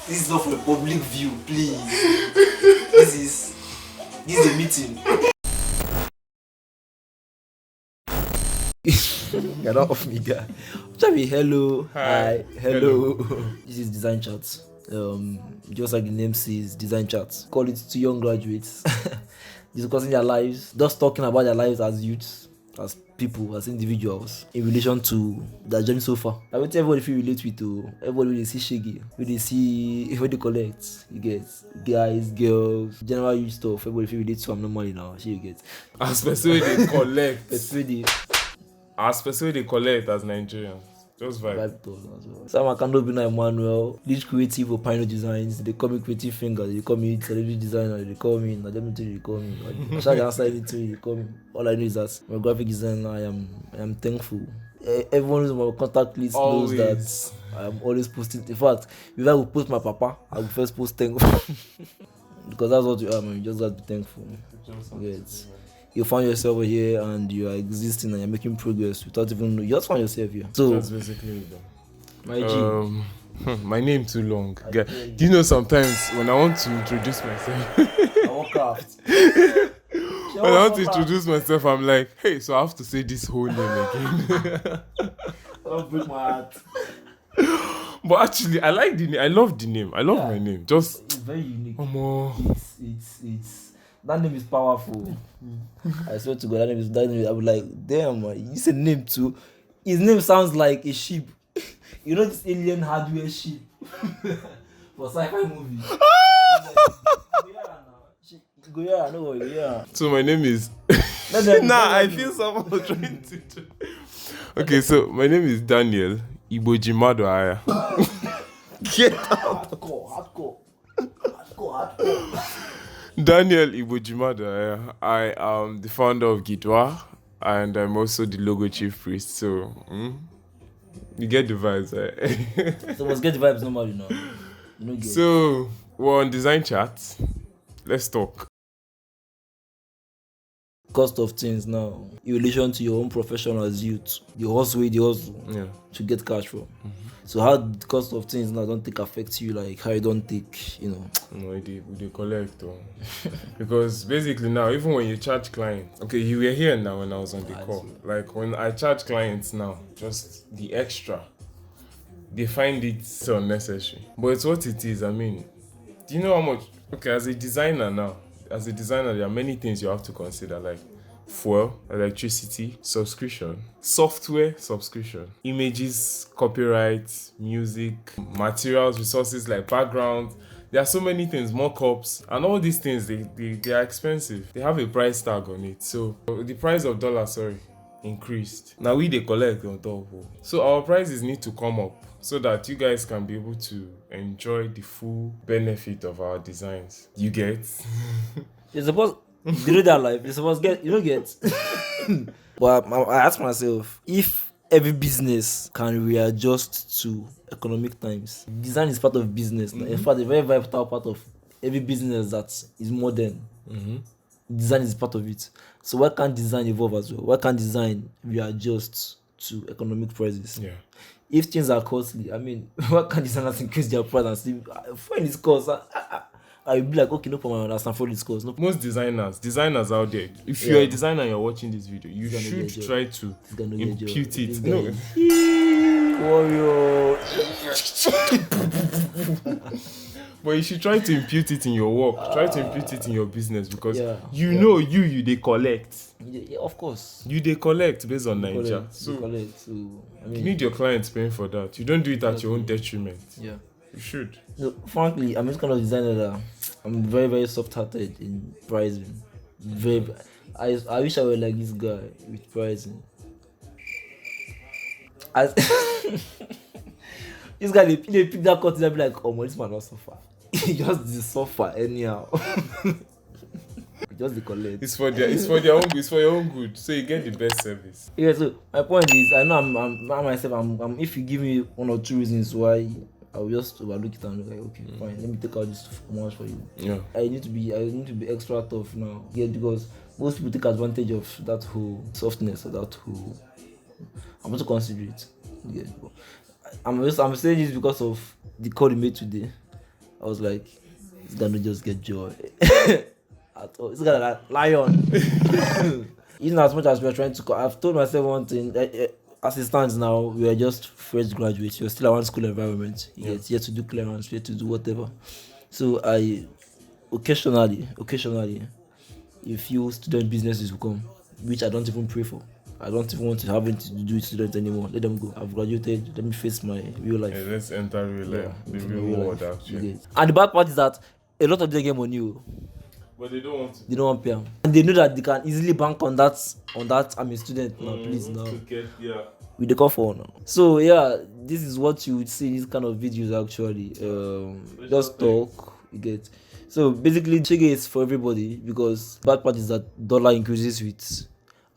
This is not for public view, please. This is a meeting. You're not off me, guy. Chabi, hello. Hi. Hello. This is design chat. Just like the name says, design chat. Call it to young graduates discussing their lives, just talking about their lives as youths, as people, as individuals, in relation to their journey so far. I want everybody feel relate with to everybody will see shaggy, when they see when they collect, you get guys, girls, general youth stuff, everybody feel relate to. I'm normally now, you get. Especially they collect. Especially they collect as Nigerians. Just vibe. As well. Some I cannot be like Emmanuel, lead creative or pioneer designs. They call me creative finger, they call me celebrity designer, they call me they call me. I shall answer anything they call me. All I know is that I'm a graphic designer. I am thankful. Everyone who's on my contact list knows that I am always posting. In fact, if I will post my papa, I will first post thankful. Because that's what you are, man. You just got to be thankful. Yes. You find yourself here and you are existing and you're making progress without even know. You just find yourself here. So that's basically it. My G. My name too long. Do you know sometimes when I want to introduce myself, when I want to introduce myself, I'm like, hey, so I have to say this whole name again. Don't break my heart. But actually, I like the name. I love the name. I love my name. Just it's very unique. It's that name is powerful. I swear to God, that name. I was like, damn, man, you said name too. His name sounds like a sheep. You know this alien hardware sheep for sci-fi movie. So my name is. I feel someone trying to. Okay, so my name is Daniel Ibojimado Aya. Get out. Hardcore. Daniel Ibojimado. I am the founder of Gitwa and I'm also the logo chief priest. So, you get the vibes, right? So let's get the vibes normally now. So, we're on design chat. Let's talk. Cost of things now in relation to your own profession as youth. You hustle to get cash from. So how the cost of things now don't take affect you like how you don't take, No, they collect because basically now even when you charge clients, okay, you were here now when I was on the call. Like when I charge clients now, just the extra, they find it so unnecessary. But it's what it is. I mean, do you know how much? Okay, as a designer, there are many things you have to consider, like fuel, electricity, subscription, software subscription, images, copyright, music, materials, resources like background. There are so many things, mock-ups, and all these things, they are expensive. They have a price tag on it. So the price of dollar, increased. Now they collect on top. So our prices need to come up so that you guys can be able to enjoy the full benefit of our designs. You get? You're supposed to do that life. You're supposed to get, you don't get. But I ask myself, if every business can readjust to economic times, design is part of business. In fact, a very vital part of every business that is modern. Design is part of it. So why can't design evolve as well? Why can't design readjust to economic prices? Yeah. If things are costly, I mean, why can't designers increase their price and see when it's cost? I'll be like, okay, no problem, I understand for this cost. No. Most designers out there, if you're a designer and you're watching this video, you should try to impute it. No. Warrior. But you should try to impute it in your work. Try to impute it in your business because they collect. Yeah, of course. They collect based on Nigeria. So you need your clients paying for that. You don't do it at your own detriment. Yeah. You should. No, frankly, I'm this kind of designer that I'm very, very soft-hearted in pricing. I wish I were like this guy with pricing. This guy, they pick that cut, they'll be like, oh, this man not suffer. He just suffer anyhow. Just the collect. It's for your own good. So you get the best service. Yeah. So my point is, I know I'm myself. If you give me one or two reasons why, I'll just overlook it and be like, okay, fine. Let me take out this much for you. Yeah. I need to be extra tough now. Yeah, because most people take advantage of that whole softness or that whole. I'm going to consider it. Yeah. I'm saying this because of the call you made today. I was like, it's gonna just get joy. At all. It's gonna like lion. Even as much as we're trying to, I've told myself one thing. As it stands now, we are just fresh graduates. We're still around school environment. Yet to do clearance, yet to do whatever. So I occasionally, a few student businesses will come, which I don't even pray for. I don't even want to have anything to do with students anymore. Let them go. I've graduated. Let me face my real life. Yeah, let's enter real life. The real world, actually. And the bad part is that a lot of them get money. But they don't want to. They don't want to pay them. And they know that they can easily bank on that I'm a student now, please now. With the call for now. So yeah, this is what you would see in these kind of videos actually. Just talk, you get. So basically Chege is for everybody because bad part is that dollar increases with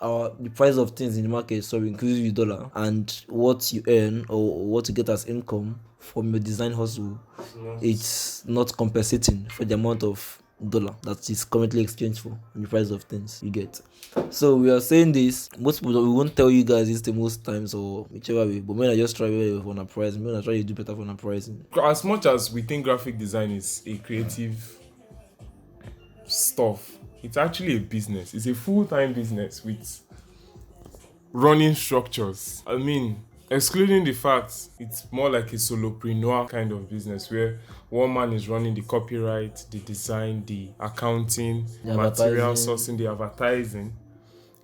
the price of things in the market increases with dollar, and what you earn or what you get as income from your design hustle, it's not compensating for the amount of dollar that is currently exchanged for in the price of things you get. So we are saying this, most people, we won't tell you guys this the most times or whichever way, but when I just try for a price, when I try to do better for a pricing. As much as we think graphic design is a creative stuff, it's actually a business. It's a full-time business with running structures. I mean, excluding the fact it's more like a solopreneur kind of business where one man is running the copyright, the design, the accounting, the material sourcing, the advertising.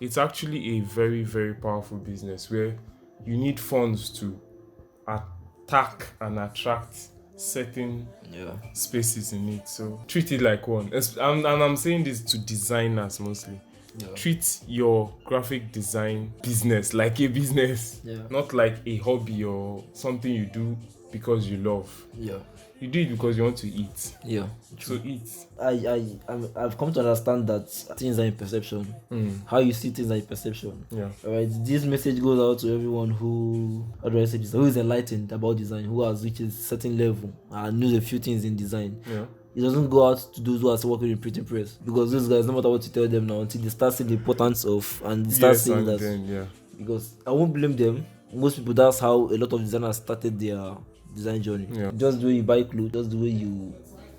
It's actually a very, very powerful business where you need funds to attack and attract certain spaces in it. So treat it like one. And I'm saying this to designers mostly. Treat your graphic design business like a business, not like a hobby or something you do because you love. You do it because you want to eat. So eat. I've come to understand that things are in perception. How you see things are in perception. Alright. This message goes out to everyone who, how do I say this, who is enlightened about design, who has reached a certain level and knows a few things in design. It doesn't go out to those who are working in printing press, because those guys, no matter what you tell them now, until they start seeing the importance of and they start seeing that. Because I won't blame them. Most people, that's how a lot of designers started their design journey. Just the way you buy clothes, just the way you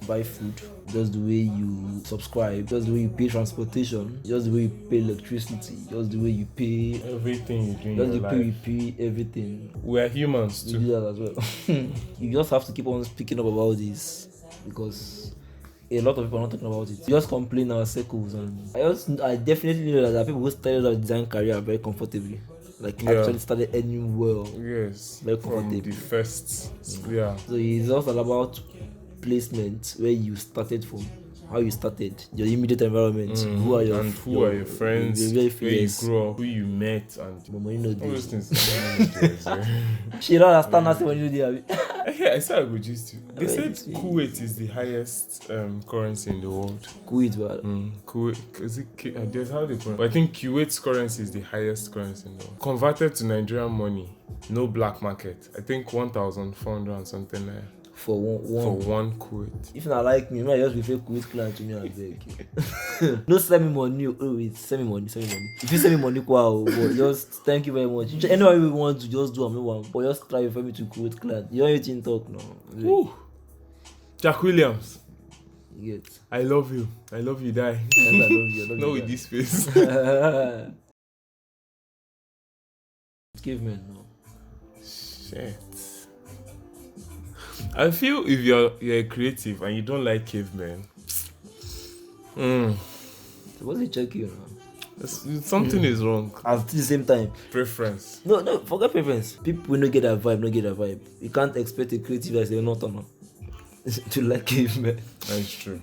buy food, just the way you subscribe, just the way you pay transportation, just the way you pay electricity, just the way you pay everything you do in just your the life. way you pay everything. We are humans too. You do that as well. You just have to keep on speaking up about this, because a lot of people are not talking about it. We just complain in our circles, and I definitely know that there are people who started their design career very comfortably. Actually started earning well. Very comfortable. From the first. So it's also about placement, where you started from, how you started, your immediate environment, who are your friends, where you grew up, who you met, and all those things. She don't understand nothing when you do it. Yeah, I said I would just. They said Kuwait is the highest currency in the world. Kuwait, but Kuwait, is it? There's how they call it. But I think Kuwait's currency is the highest currency in the world. Converted to Nigerian money, no black market. I think 1,400 and something like. For one Kuwait. If not like me, I just refer Kuwait client to me and beg. No send me money. Oh wait, send me money. If you send me money, but just thank you very much. Anyway, we want to just do a one, but just try for me to Kuwait client. You don't even talk now. Jack Williams. You get. I love you. I love you, die. Yes, I love you. No, with this face. Caveman now. Shit. I feel if you're a creative and you don't like cavemen, So what's it check you now? Something is wrong. At the same time, preference. No, forget preference. People will not get that vibe. You can't expect a creative as they're not on to like cavemen. That's true.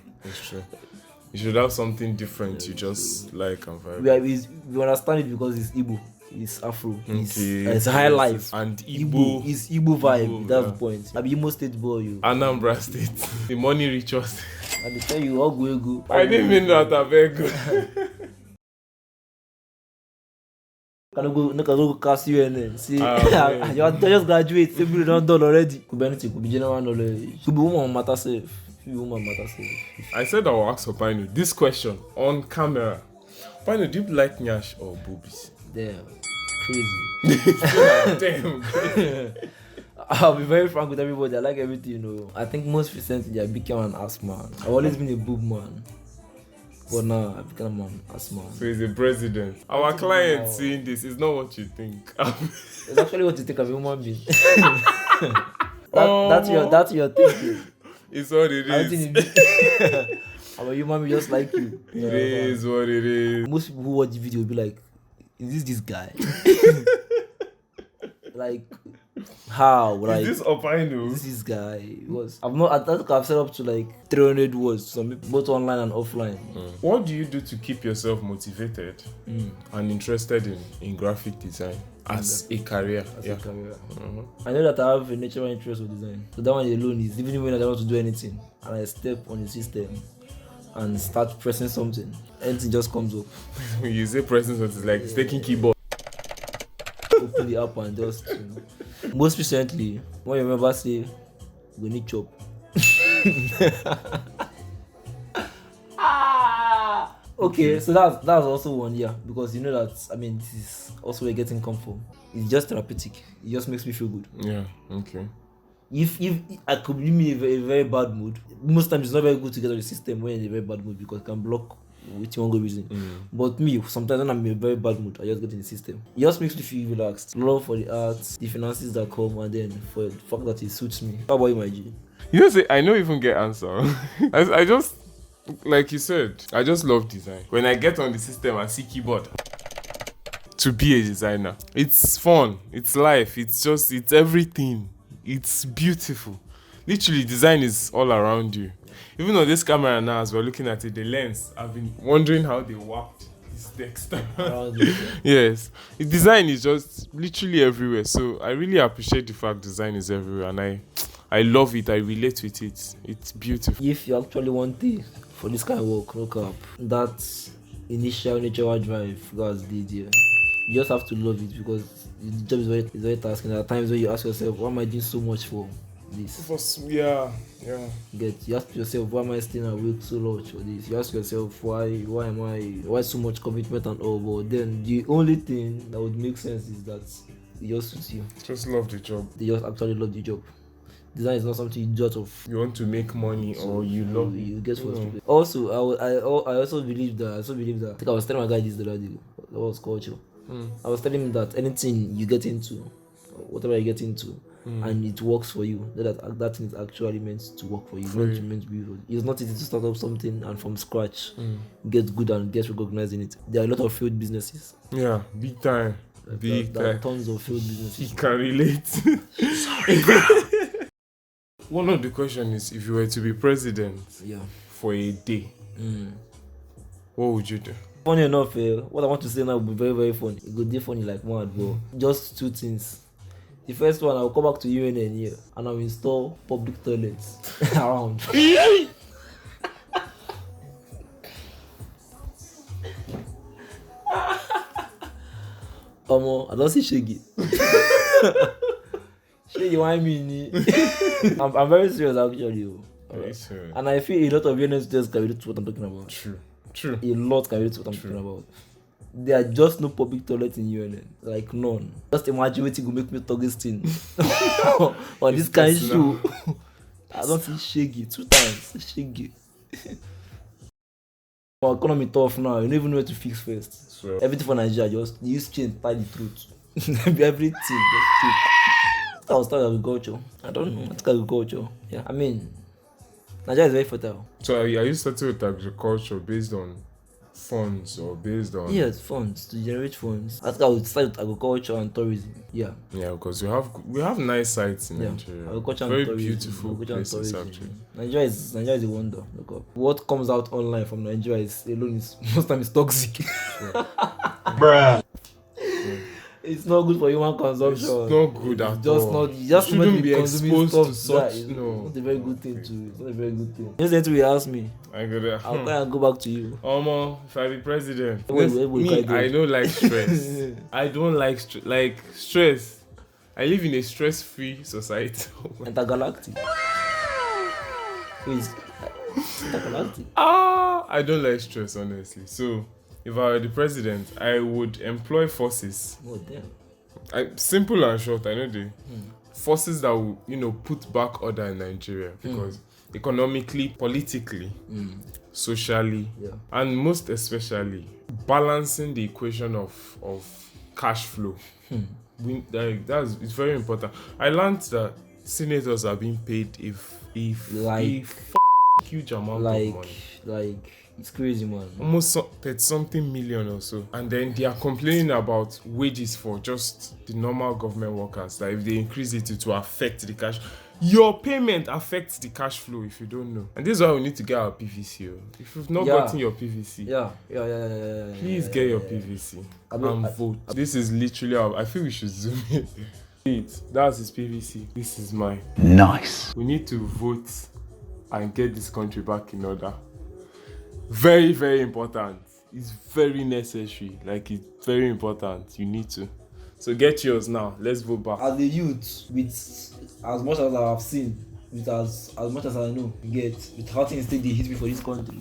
You should have something different you just like and vibe. We understand it because it's Igbo. It's Afro. It's high life. And Igbo. It's Igbo vibe. That's the point. I be Imo State boy, you. Anambra State. The money rich us. And they tell you all go. I didn't mean that. I beg. Can I go cast you and see? You just graduate. People don't done already. Could be anything. Could be general knowledge. Could be woman matter safe. I said I will ask for Pino this question on camera. Pino, do you like nyash or boobies? Damn, crazy. Damn. I'll be very frank with everybody. I like everything, you know. I think most recently I became an ass man. I've always been a boob man. But now I become an ass man. So he's the president. Our client seeing this is not what you think. It's actually what you think of a human being. That's your thinking. It's what it is. I'm a human being just like you. It is what it is. Most people who watch the video will be like, is this guy? Like, how? Like, is this Opino? This guy was. I think I've set up to like 300 words, some both online and offline. What do you do to keep yourself motivated and interested in graphic design as a career? A career. I know that I have a natural interest in design, so that one alone is even when I don't want to do anything and I step on the system and start pressing something, anything just comes up. When you say pressing something, it's like it's taking keyboard. Open the app and just, you know. Most recently, when you remember say, we need chop. Okay, so that's also one, yeah, because you know that, I mean, this is also where getting come from. It's just therapeutic. It just makes me feel good. Yeah, okay. If I could be in a very bad mood, most times it's not very good to get on the system when you're in a very bad mood because it can block with one good reason. But me, sometimes when I'm in a very bad mood, I just get in the system. It just makes me feel relaxed. Love for the arts, the finances that come, and then for the fact that it suits me. How about you, my G? You know, say I don't even get answer. I just, like you said, I just love design. When I get on the system and see keyboard, to be a designer, it's fun, it's life, it's everything. It's beautiful. Literally, design is all around you. Even on this camera now, as we're looking at it, the lens, I've been wondering how they worked this text. Yes. The design is just literally everywhere. So I really appreciate the fact design is everywhere, and I love it. I relate with it. It's beautiful. If you actually want it for this kind of work, look up that initial natural drive that's the idea. You just have to love it because the job is very tasking. There are times where you ask yourself, why am I doing so much for this? Yeah. You ask yourself, why am I staying awake so much for this? You ask yourself, why so much commitment and all? But then the only thing that would make sense is that it just suits you. Just love the job. They just actually love the job. Design is not something you do out of. You want to make money or you love it. You get frustrated. Also, I also believe that. I think I was telling my guy this the other day. That was culture. I was telling him that anything you get into, whatever you get into, and it works for you, that thing is actually meant to work for you. Meant to be. It's not easy to start up something and from scratch get good and get recognized in it. There are a lot of failed businesses. Yeah, big time. There are tons of failed businesses. He can relate. Sorry, bro. One of the questions is, if you were to be president for a day, what would you do? Funny enough, what I want to say now will be very, very funny. It could be funny like mad, but just two things. The first one, I'll come back to UNN here and I'll install public toilets around. I don't see Shaggy. Shaggy, why me? I'm very serious actually. Very serious. And I feel a lot of UNN students can relate to what I'm talking about. True. A lot can relate to what I'm talking about. There are just no public toilets in UNN. Like none. Just imagine what it will make me talk this thing. On this kind of show. I don't see Shaggy 2 times. Shaggy. Our economy tough now. You don't even know where to fix first. So, everything for Nigeria, just use chain, tie the truth. Everything, just cheap. I was talking agriculture. I don't know. That's agriculture. Yeah. I mean, Nigeria is very fertile. So are you starting with agriculture based on funds or based on? Yes, funds, to generate funds. I think I would start with agriculture and tourism. Yeah, because we have nice sites in Nigeria. Agriculture and very tourism, beautiful places actually. Nigeria is a wonder. Look up. What comes out online from Nigeria is most times toxic. Bruh. It's not good for human consumption. It's not good at all. You just shouldn't be exposed to such. It's not a very good thing too. It's not a very good thing. Just you ask me. I'll try and go back to you. If I be president, I don't like stress. I don't like stress. I live in a stress-free society. Intergalactic. Intergalactic. I don't like stress, honestly. So, if I were the president, I would employ forces. Oh, damn. Simple and short, I know forces that will, put back order in Nigeria, because economically, politically, socially, and most especially balancing the equation of cash flow. It's very important. I learned that senators are being paid if huge amount of money. Like it's crazy, man. Almost 30 something million or so. And then they are complaining about wages for just the normal government workers. That if they increase it will affect the cash. Your payment affects the cash flow if you don't know. And this is why we need to get our PVC. If you've not gotten your PVC, please get your PVC and vote. This is literally I feel we should zoom it. That's his PVC. This is mine. Nice. We need to vote and get this country back in order. Very, very important. It's very necessary. Like, it's very important. You need to. So get yours now. Let's vote back. As a youth, with as much as I have seen, with as much as I know, with how things take the hit me for this country,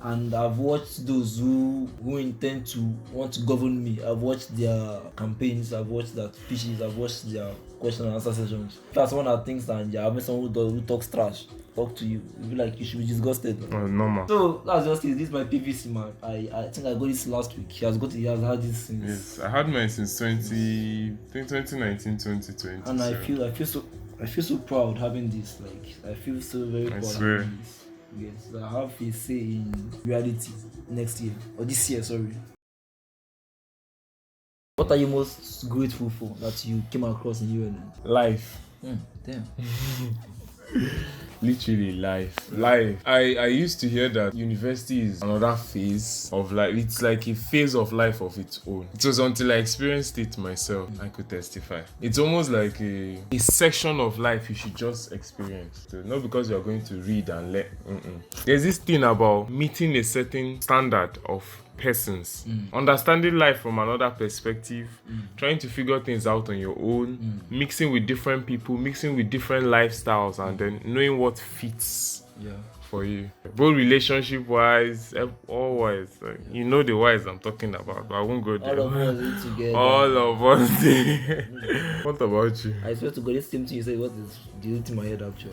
and I've watched those who intend to want to govern me. I've watched their campaigns, I've watched their speeches, I've watched their question and answer sessions. If that's one of the things that you're having someone who talks trash talk to you, you'll be like, you should be disgusted. Normal. So that's just it. This is my PVC, man. I think I got this last week. He has had this since. Yes, I had mine since 2019, 2020. And I feel so proud having this. Like, I feel so very proud having this. Yes, I have a say in reality next year, or this year, sorry. What are you most grateful for that you came across in UNN? Life. Damn. Literally life. I used to hear that university is another phase of life. It's like a phase of life of its own. It was until I experienced it myself I could testify. It's almost like a section of life you should just experience. So not because you're going to read and learn. There's this thing about meeting a certain standard of persons, understanding life from another perspective, trying to figure things out on your own, mixing with different people, mixing with different lifestyles, and then knowing what fits for you, both relationship wise, all wise. Like, you know the wise I'm talking about, but I won't go there. All of us are together. All of us. What about you? I swear to God, this same thing you say, what is deleting my head actually?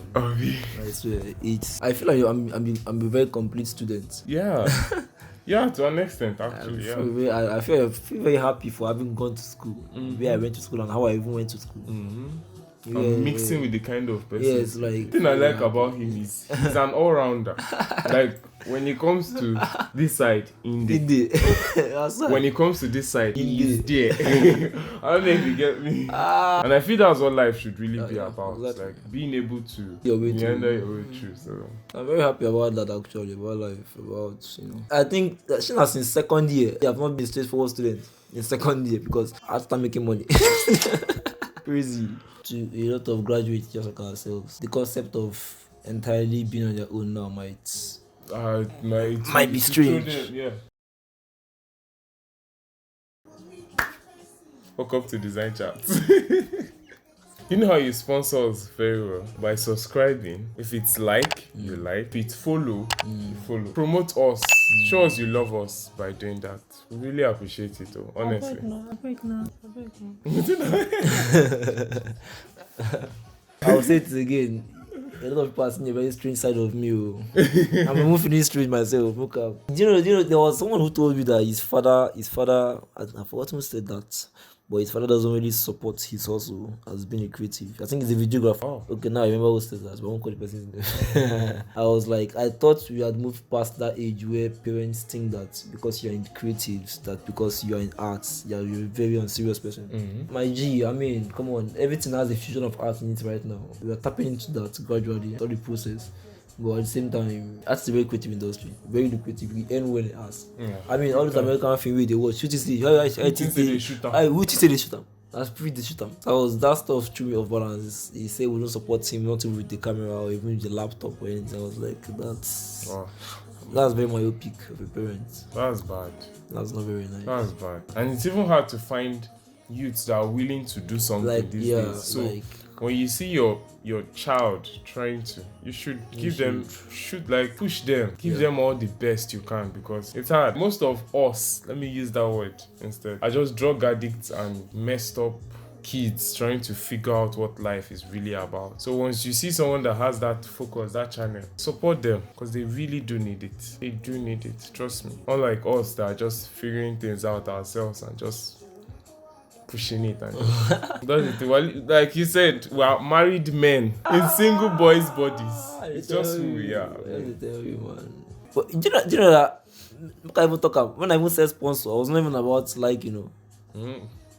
I swear, I feel like I'm a very complete student. Yeah. Yeah, to an extent, actually. I feel very happy for having gone to school, where I went to school and how I even went to school. I'm mixing with the kind of person. Yes, like the thing I like about him is he's an all-rounder. Like, when it comes to this side, when it comes to this side, he's there. I don't know if you get me. And I feel that's what life should really be about. Exactly. Like, being able to meander your way through. So I'm very happy about that actually, about life, about, I think that since in second year, I have not been a straightforward student in second year because I start making money. Crazy. To a lot of graduates just like ourselves, the concept of entirely being on your own now might be strange. Yeah. Welcome to Design Chats. You know how you sponsor us very well? By subscribing. If it's like, you like. If it's follow, you follow. Promote us. Show us you love us by doing that. We really appreciate it, though, honestly. I'll say it again. A lot of people are seeing a very strange side of me. I'm moving this strange myself. Look up. Do you know, there was someone who told me that his father, I forgot who said that. But his father doesn't really support his hustle as being a creative. I think he's a videographer. Oh. Okay, now I remember who said that, but I won't call the person's name. I was like, I thought we had moved past that age where parents think that because you're in creatives, that because you're in arts, you're a very unserious person. My G, I mean, come on, everything has a fusion of art in it right now. We are tapping into that gradually, all the process. But at the same time, that's a very creative industry. Very lucrative. We earn well in us. I mean, all these American films they watch. Who say they shoot them? That's pretty they shoot them. That stuff threw me off balance. He said we don't support him, not even with the camera or even with the laptop or anything. I was like, that's very myopic of a parent. That's bad. That's not very nice. That's bad. And it's even hard to find youths that are willing to do something these days. So when you see your child trying to, you should push them, give them all the best you can, because it's hard. Most of us, let me use that word instead, are just drug addicts and messed up kids trying to figure out what life is really about. So once you see someone that has that focus, that channel, support them because they really do need it. They do need it, trust me. Unlike us that are just figuring things out ourselves and just pushing it and that's it. Well, like you said, we are married men in single boys' bodies. It's just who we are. I tell you, man. But do you know that? I even talk about, when I even said sponsor, I was not even about like, you know,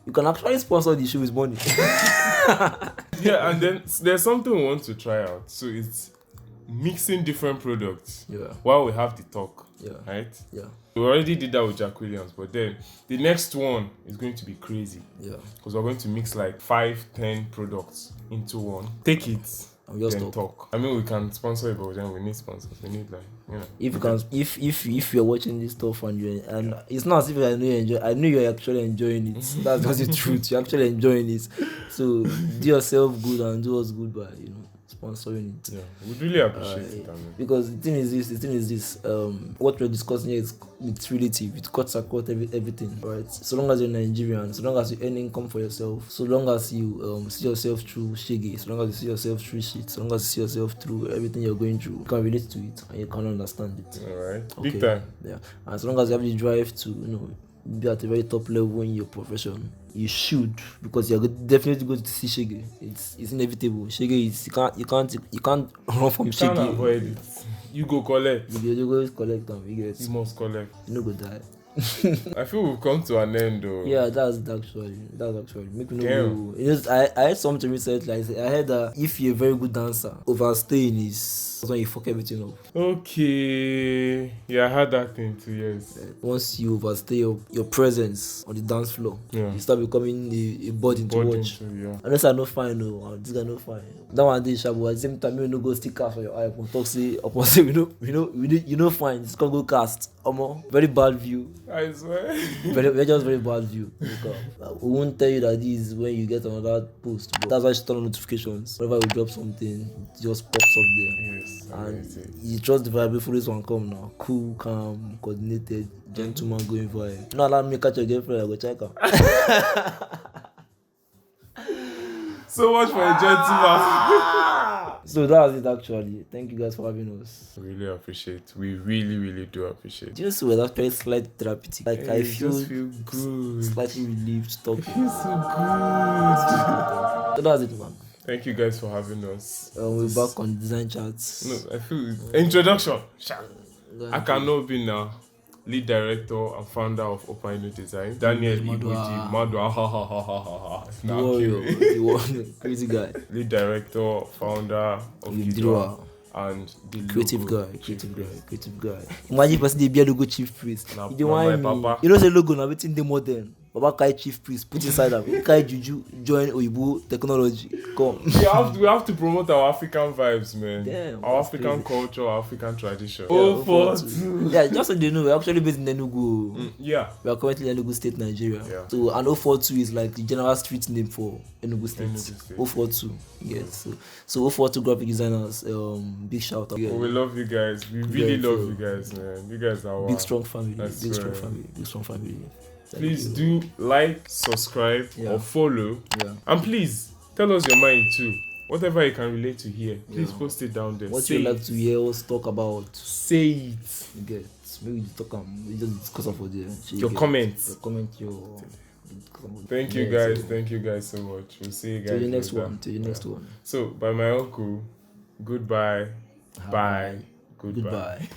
you can actually sponsor the show with money. Yeah, and then there's something we want to try out. So it's mixing different products while we have the talk. Yeah. Right? Yeah. We already did that with Jack Williams, but then the next one is going to be crazy. Yeah. Because we're going to mix like 5-10 products into one. Take it. And just then talk. I mean, we can sponsor it, but then we need sponsors. We need like, you know. If you can, if you're watching this stuff and it's not as if I know you enjoy. I know you're actually enjoying it. That's just the truth. You're actually enjoying it. So do yourself good and do us good by, you know, sponsoring it. Yeah, we'd really appreciate it. I mean. Because the thing is this. What we're discussing here is it's relative. It cuts across everything, right? So long as you're Nigerian, so long as you earn income for yourself, so long as you see yourself through shege, so long as you see yourself through shit, so long as you see yourself through everything you're going through, you can relate to it and you can understand it. Alright. Okay. Big time. Yeah. And so long as you have the drive to, you know, be at a very top level in your profession, you should, because you're definitely going to see shege. It's inevitable. Shege is you can't run from shege. You can't avoid it. You go collect. You go collect them. You must collect. You no go die. I feel we've come to an end though. Yeah, that's actually make me know. You know, I heard something recently. I heard that if you're a very good dancer, overstaying is when you fuck everything up. Okay. Yeah, I heard that thing too, yes. Once you overstay your presence on the dance floor, you start becoming a burden to watch. Unless I no fine, no, this guy no fine. That one day, Shabu, at the same time, you no go stick cast for your eye. Talk say, we know fine. It's gonna go cast. Very bad view. I swear. Very just very bad view. We won't tell you that this is when you get another post. But that's why you turn on notifications. Whenever we drop something, it just pops up there. Yes. And you trust the vibe before this one come now. Cool, calm, coordinated, gentleman going vibe. Not allow me catch your girlfriend, I go check her. So much for a gentleman. So that's it actually. Thank you guys for having us. Really appreciate. We really do appreciate. Do you know that's very slightly therapeutic? Like I feel good. Slightly relieved talking. I feel so good. So that's it, man. Thank you guys for having us. We're back on Design Chats. No, I feel introduction. I cannot be now. Lead director and founder of Opino Design, Daniel Iboji Madwa. The crazy guy. Lead director, founder of Gidwa, and the creative guy. Imagine person they be a logo chief priest. Nah, You don't want me. papa. You know say logo na wetin dey modern. Baba Kai chief priest put inside am. Kai Juju join Oyibo technology. Come. We have to promote our African vibes, man. Damn, our African culture, our African tradition. Yeah, just so they know, we're actually based in Enugu. Yeah. We are currently in Enugu State, Nigeria. Yeah. So, and 042 is like the general street name for Enugu State. 042. Yes. So 042 graphic designers, big shout out. We love you guys. We really love you guys, man. You guys are big strong family. Big strong family. Please do like, subscribe, or follow. Yeah. And please tell us your mind too. Whatever you can relate to here, please post it down there. What you like to hear us talk about? Say it. You get. Maybe we talk. We just discuss for there. Your comments. Comment your. Thank you guys. Thank you guys so much. We'll see you guys. To the next one. To the next one. So, by my uncle, goodbye. Bye. Goodbye.